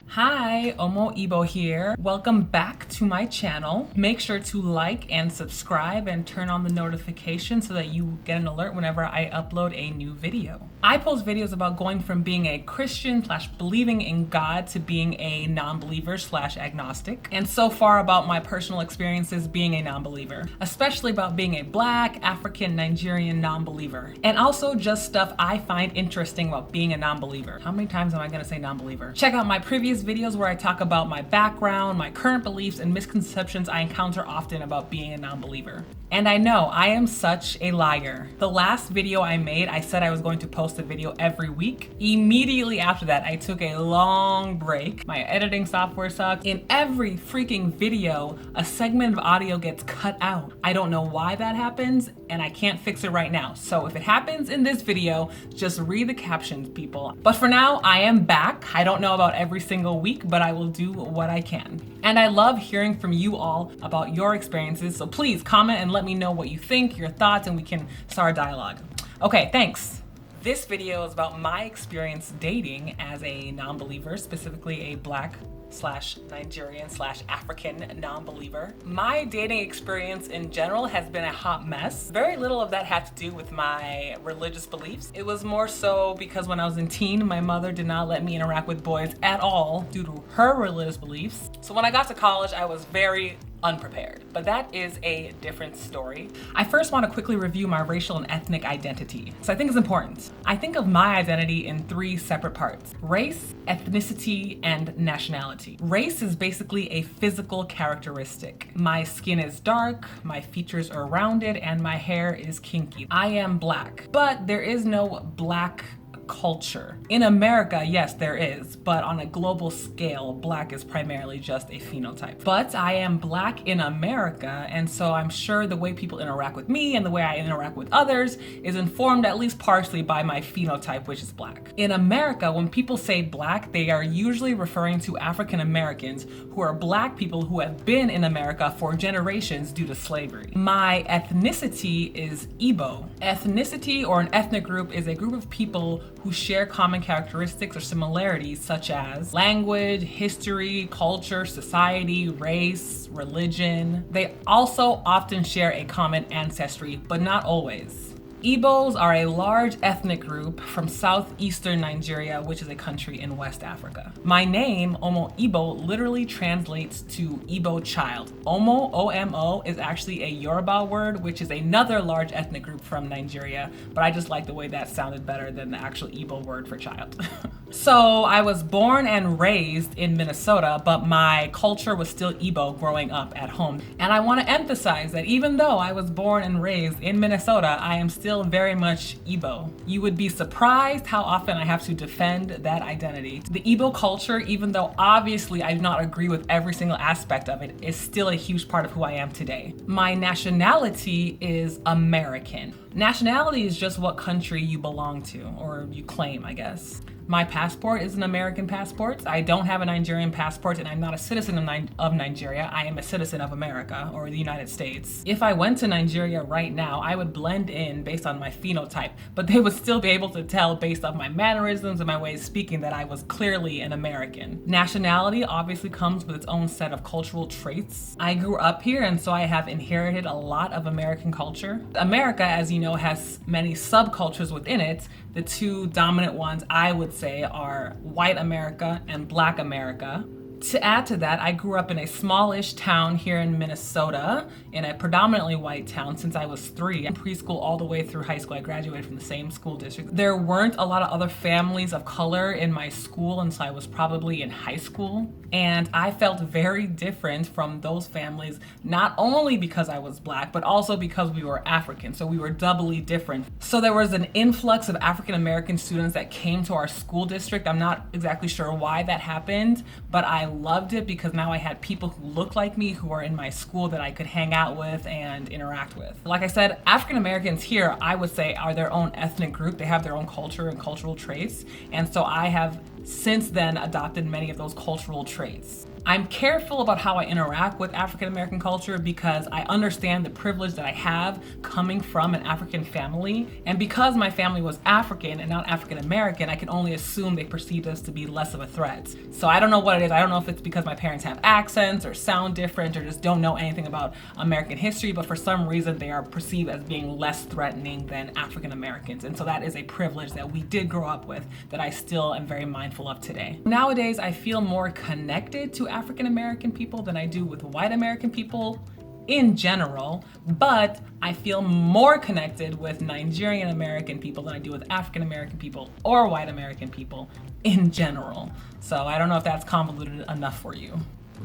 Hi, Omoigbo here. Welcome back to my channel. Make sure to like and subscribe and turn on the notification so that you get an alert whenever I upload a new video. I post videos about going from being a Christian / believing in God to being a non-believer / agnostic, and so far about my personal experiences being a non-believer, especially about being a Black, African, Nigerian non-believer, and also just stuff I find interesting about being a non-believer. How many times am I gonna say non-believer? Check out my previous videos where I talk about my background, my current beliefs, and misconceptions I encounter often about being a non-believer. And I know I am such a liar. The last video I made, I said I was going to post a video every week. Immediately after that, I took a long break. My editing software sucks. In every freaking video, a segment of audio gets cut out. I don't know why that happens, and I can't fix it right now. So if it happens in this video, just read the captions, people. But for now, I am back. I don't know about every single week, but I will do what I can. And I love hearing from you all about your experiences, so please comment and let me know what you think, your thoughts, and we can start a dialogue. Okay, thanks. This video is about my experience dating as a non-believer, specifically a Black / Nigerian / African non-believer. My dating experience in general has been a hot mess. Very little of that had to do with my religious beliefs. It was more so because when I was a teen, my mother did not let me interact with boys at all due to her religious beliefs. So when I got to college, I was very unprepared, but that is a different story. I first want to quickly review my racial and ethnic identity, so I think it's important. I think of my identity in 3 separate parts: race, ethnicity, and nationality. Race is basically a physical characteristic. My skin is dark, my features are rounded, and my hair is kinky. I am Black, but there is no Black culture. In America, yes, there is, but on a global scale, Black is primarily just a phenotype. But I am Black in America, and so I'm sure the way people interact with me and the way I interact with others is informed at least partially by my phenotype, which is Black. In America, when people say Black, they are usually referring to African Americans who are Black people who have been in America for generations due to slavery. My ethnicity is Igbo. Ethnicity, or an ethnic group, is a group of people who share common characteristics or similarities such as language, history, culture, society, race, religion. They also often share a common ancestry, but not always. Igbos are a large ethnic group from southeastern Nigeria, which is a country in West Africa. My name, Omoigbo, literally translates to Igbo child. Omo, O-M-O, is actually a Yoruba word, which is another large ethnic group from Nigeria, but I just like the way that sounded better than the actual Igbo word for child. So I was born and raised in Minnesota, but my culture was still Igbo growing up at home. And I want to emphasize that even though I was born and raised in Minnesota, I am still very much Igbo. You would be surprised how often I have to defend that identity. The Igbo culture, even though obviously I do not agree with every single aspect of it, is still a huge part of who I am today. My nationality is American. Nationality is just what country you belong to, or you claim, I guess. My passport is an American passport. I don't have a Nigerian passport, and I'm not a citizen of Nigeria. I am a citizen of America, or the United States. If I went to Nigeria right now, I would blend in based on my phenotype, but they would still be able to tell based off my mannerisms and my way of speaking that I was clearly an American. Nationality obviously comes with its own set of cultural traits. I grew up here, and so I have inherited a lot of American culture. America, as you know, has many subcultures within it. The 2 dominant ones, I would say, are white America and Black America. To add to that, I grew up in a smallish town here in Minnesota, in a predominantly white town since I was 3. In preschool all the way through high school, I graduated from the same school district. There weren't a lot of other families of color in my school until I was probably in high school. And I felt very different from those families, not only because I was Black, but also because we were African, so we were doubly different. So there was an influx of African American students that came to our school district. I'm not exactly sure why that happened, but I loved it because now I had people who looked like me who are in my school that I could hang out with and interact with. Like I said, African Americans here, I would say, are their own ethnic group. They have their own culture and cultural traits. And so I have since then adopted many of those cultural traits. I'm careful about how I interact with African American culture because I understand the privilege that I have coming from an African family. And because my family was African and not African American, I can only assume they perceived us to be less of a threat. So I don't know what it is. I don't know if it's because my parents have accents or sound different or just don't know anything about American history, but for some reason they are perceived as being less threatening than African Americans. And so that is a privilege that we did grow up with that I still am very mindful of today. Nowadays, I feel more connected to African American people than I do with white American people in general, but I feel more connected with Nigerian American people than I do with African American people or white American people in general. So I don't know if that's convoluted enough for you.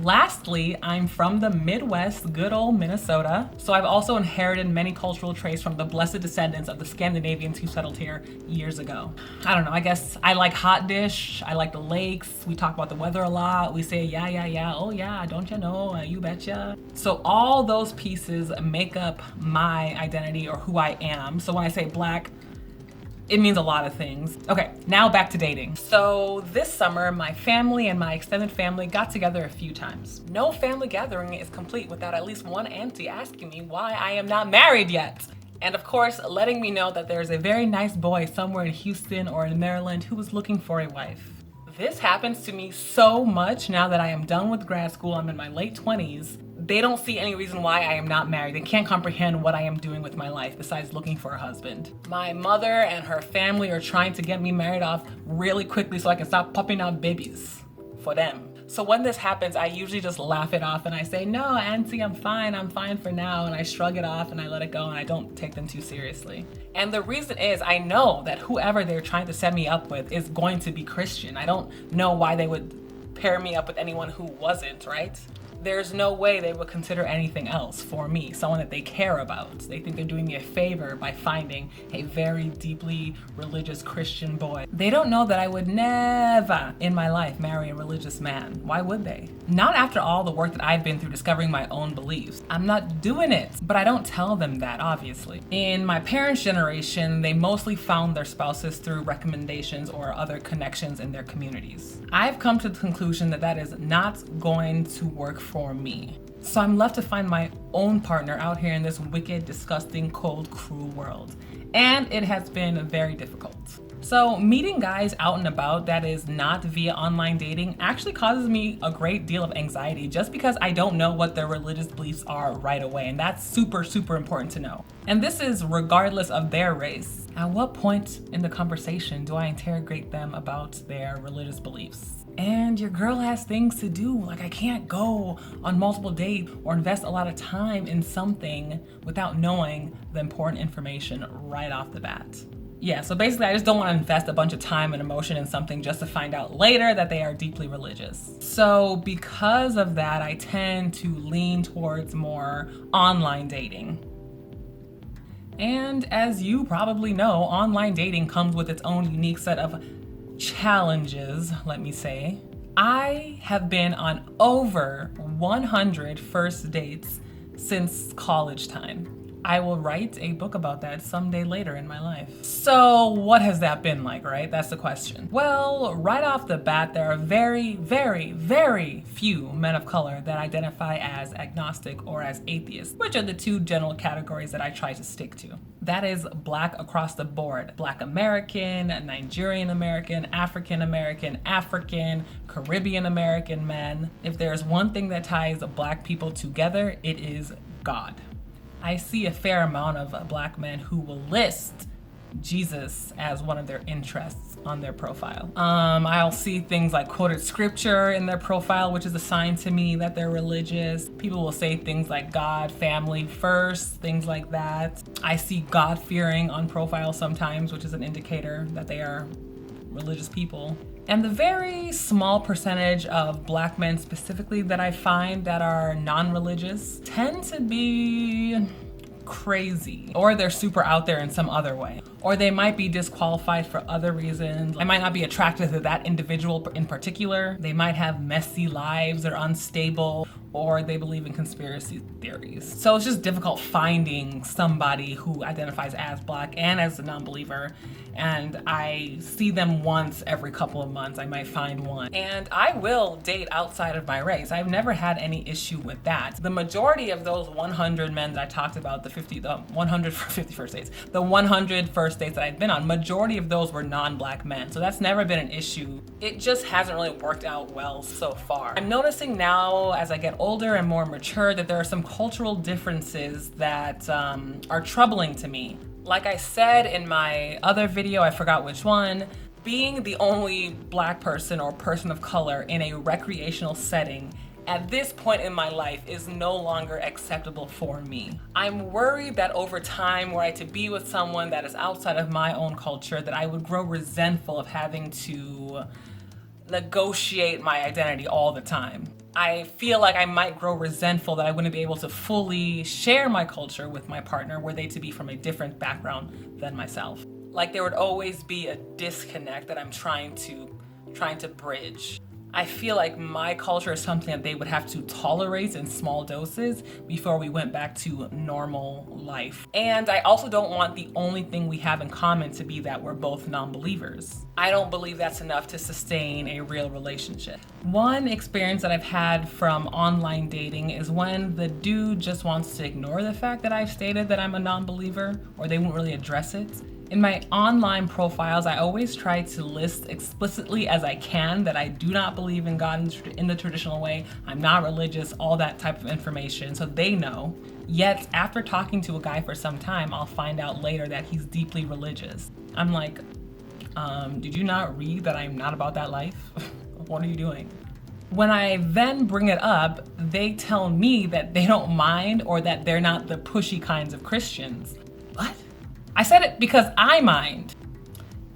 Lastly, I'm from the Midwest, good old Minnesota. So I've also inherited many cultural traits from the blessed descendants of the Scandinavians who settled here years ago. I don't know, I guess I like hot dish, I like the lakes, we talk about the weather a lot, we say yeah, oh yeah, don't you know, you betcha. So all those pieces make up my identity or who I am. So when I say Black, it means a lot of things. Okay, now back to dating. So this summer, my family and my extended family got together a few times. No family gathering is complete without at least one auntie asking me why I am not married yet. And of course, letting me know that there's a very nice boy somewhere in Houston or in Maryland who is looking for a wife. This happens to me so much now that I am done with grad school. I'm in my late 20s. They don't see any reason why I am not married. They can't comprehend what I am doing with my life besides looking for a husband. My mother and her family are trying to get me married off really quickly so I can stop popping out babies for them. So when this happens, I usually just laugh it off and I say, no, auntie, I'm fine for now. And I shrug it off and I let it go and I don't take them too seriously. And the reason is I know that whoever they're trying to set me up with is going to be Christian. I don't know why they would pair me up with anyone who wasn't, right? There's no way they would consider anything else for me, someone that they care about. They think they're doing me a favor by finding a very deeply religious Christian boy. They don't know that I would never in my life marry a religious man. Why would they? Not after all the work that I've been through discovering my own beliefs. I'm not doing it, but I don't tell them that, obviously. In my parents' generation, they mostly found their spouses through recommendations or other connections in their communities. I've come to the conclusion that that is not going to work for me. So I'm left to find my own partner out here in this wicked, disgusting, cold, cruel world. And it has been very difficult. So meeting guys out and about that is not via online dating actually causes me a great deal of anxiety just because I don't know what their religious beliefs are right away. And that's super, super important to know. And this is regardless of their race. At what point in the conversation do I interrogate them about their religious beliefs? And your girl has things to do. Like, I can't go on multiple dates or invest a lot of time in something without knowing the important information right off the bat. Yeah, so basically I just don't want to invest a bunch of time and emotion in something just to find out later that they are deeply religious. So because of that, I tend to lean towards more online dating. And as you probably know, online dating comes with its own unique set of challenges, let me say. I have been on over 100 first dates since college time. I will write a book about that someday later in my life. So what has that been like, right? That's the question. Well, right off the bat, there are very, very, very few men of color that identify as agnostic or as atheist, which are the two general categories that I try to stick to. That is Black across the board. Black American, Nigerian American, African American, African, Caribbean American men. If there's one thing that ties Black people together, it is God. I see a fair amount of Black men who will list Jesus as one of their interests on their profile. I'll see things like quoted scripture in their profile, which is a sign to me that they're religious. People will say things like God, family first, things like that. I see God-fearing on profile sometimes, which is an indicator that they are religious people. And the very small percentage of Black men specifically that I find that are non-religious tend to be crazy, or they're super out there in some other way, or they might be disqualified for other reasons. I might not be attracted to that individual in particular. They might have messy lives or unstable, or they believe in conspiracy theories. So it's just difficult finding somebody who identifies as Black and as a non-believer. And I see them once every couple of months. I might find one. And I will date outside of my race. I've never had any issue with that. The majority of those 100 men that I talked about, the 100 first dates, the 100 first dates that I've been on, majority of those were non-Black men. So that's never been an issue. It just hasn't really worked out well so far. I'm noticing now as I get older and more mature that there are some cultural differences that are troubling to me. Like I said in my other video, I forgot which one, being the only Black person or person of color in a recreational setting at this point in my life is no longer acceptable for me. I'm worried that over time, were I to be with someone that is outside of my own culture, that I would grow resentful of having to negotiate my identity all the time. I feel like I might grow resentful that I wouldn't be able to fully share my culture with my partner were they to be from a different background than myself. Like there would always be a disconnect that I'm trying to bridge. I feel like my culture is something that they would have to tolerate in small doses before we went back to normal life. And I also don't want the only thing we have in common to be that we're both non-believers. I don't believe that's enough to sustain a real relationship. One experience that I've had from online dating is when the dude just wants to ignore the fact that I've stated that I'm a non-believer, or they won't really address it. In my online profiles, I always try to list explicitly as I can that I do not believe in God in the traditional way. I'm not religious, all that type of information, so they know. Yet, after talking to a guy for some time, I'll find out later that he's deeply religious. I'm like, did you not read that I'm not about that life? What are you doing? When I then bring it up, they tell me that they don't mind or that they're not the pushy kinds of Christians. What? I said it because I mind.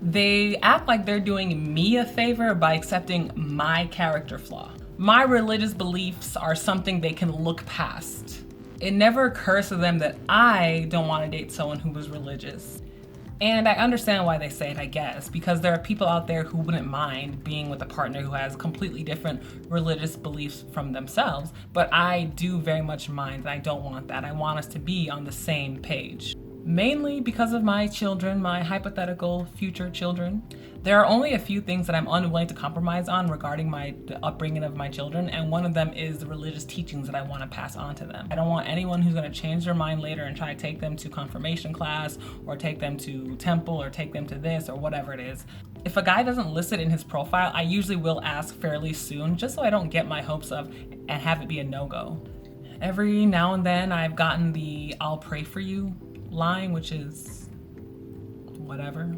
They act like they're doing me a favor by accepting my character flaw. My religious beliefs are something they can look past. It never occurs to them that I don't want to date someone who was religious. And I understand why they say it, I guess, because there are people out there who wouldn't mind being with a partner who has completely different religious beliefs from themselves, but I do very much mind, and I don't want that. I want us to be on the same page. Mainly because of my children, my hypothetical future children. There are only a few things that I'm unwilling to compromise on regarding the upbringing of my children, and one of them is the religious teachings that I want to pass on to them. I don't want anyone who's going to change their mind later and try to take them to confirmation class or take them to temple or take them to this or whatever it is. If a guy doesn't list it in his profile, I usually will ask fairly soon just so I don't get my hopes up and have it be a no-go. Every now and then I've gotten the "I'll pray for you" line, which is whatever.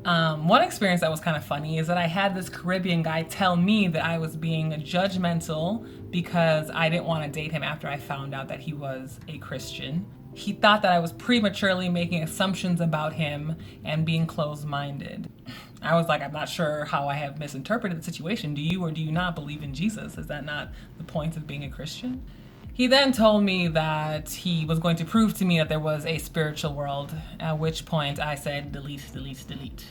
One experience that was kind of funny is that I had this Caribbean guy tell me that I was being judgmental because I didn't want to date him after I found out that he was a Christian. He thought that I was prematurely making assumptions about him and being closed-minded. I was like, I'm not sure how I have misinterpreted the situation. Do you or do you not believe in Jesus? Is that not the point of being a Christian? He then told me that he was going to prove to me that there was a spiritual world, at which point I said, delete, delete, delete.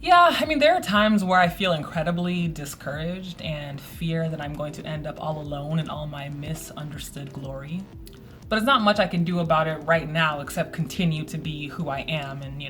Yeah, I mean, there are times where I feel incredibly discouraged and fear that I'm going to end up all alone in all my misunderstood glory. But it's not much I can do about it right now except continue to be who I am and,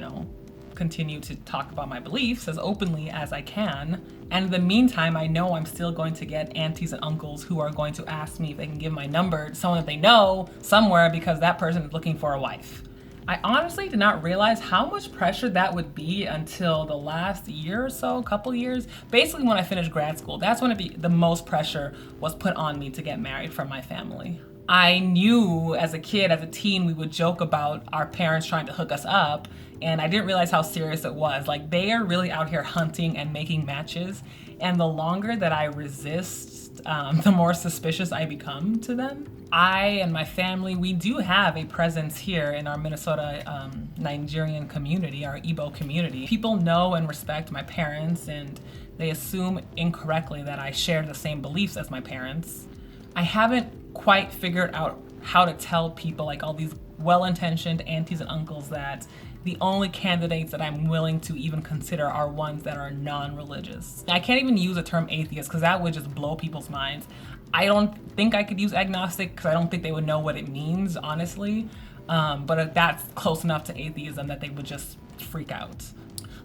continue to talk about my beliefs as openly as I can. And in the meantime, I know I'm still going to get aunties and uncles who are going to ask me if they can give my number to someone that they know somewhere because that person is looking for a wife. I honestly did not realize how much pressure that would be until the last year or so, couple years. Basically when I finished grad school, that's when the most pressure was put on me to get married from my family. I knew as a kid, as a teen, we would joke about our parents trying to hook us up, and I didn't realize how serious it was. Like, they are really out here hunting and making matches, and the longer that I resist, the more suspicious I become to them. I and my family, we do have a presence here in our Minnesota Nigerian community, our Igbo community. People know and respect my parents, and they assume incorrectly that I share the same beliefs as my parents. I haven't quite figured out how to tell people, like all these well-intentioned aunties and uncles, that the only candidates that I'm willing to even consider are ones that are non-religious. I can't even use the term atheist because that would just blow people's minds. I don't think I could use agnostic because I don't think they would know what it means, honestly. But if that's close enough to atheism that they would just freak out.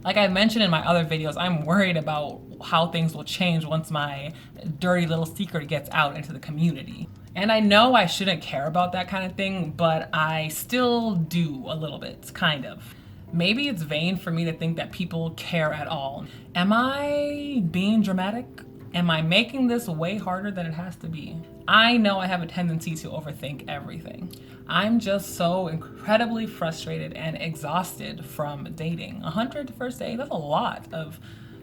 Like I mentioned in my other videos, I'm worried about how things will change once my dirty little secret gets out into the community. And I know I shouldn't care about that kind of thing, but I still do a little bit, kind of. Maybe it's vain for me to think that people care at all. Am I being dramatic? Am I making this way harder than it has to be? I know I have a tendency to overthink everything. I'm just so incredibly frustrated and exhausted from dating. 100 first dates, that's a lot of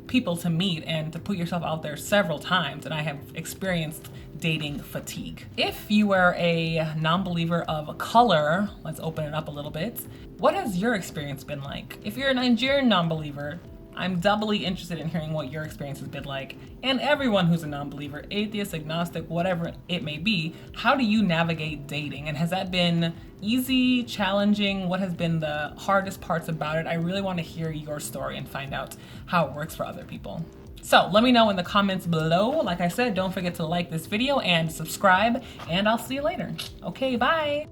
people to meet and to put yourself out there several times, and I have experienced dating fatigue. If you are a non-believer of color, let's open it up a little bit. What has your experience been like? If you're a Nigerian non-believer, I'm doubly interested in hearing what your experience has been like. And everyone who's a non-believer, atheist, agnostic, whatever it may be, how do you navigate dating? And has that been easy, challenging? What has been the hardest parts about it? I really want to hear your story and find out how it works for other people. So let me know in the comments below. Like I said, don't forget to like this video and subscribe, and I'll see you later. Okay, bye.